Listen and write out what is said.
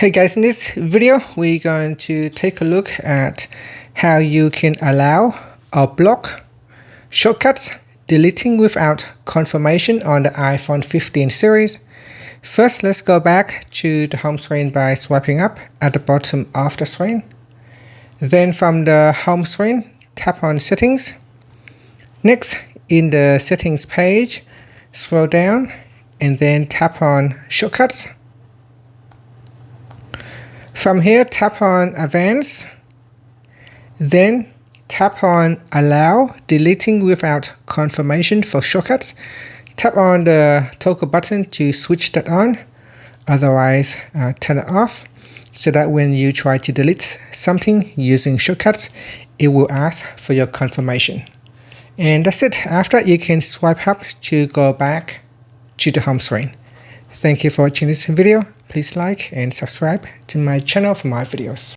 Hey guys, in this video we're going to take a look at how you can allow or block shortcuts deleting without confirmation on the iPhone 15 series. First, let's go back to the home screen by swiping up at the bottom of the screen. Then from the home screen, tap on Settings. Next, in the Settings page, scroll down and then tap on Shortcuts. From here, tap on Advanced, then tap on Allow Deleting Without Confirmation for Shortcuts. Tap on the toggle button to switch that on, otherwise turn it off, so that when you try to delete something using shortcuts, it will ask for your confirmation. And that's it. After that, you can swipe up to go back to the home screen. Thank you for watching this video. Please like and subscribe to my channel for more videos.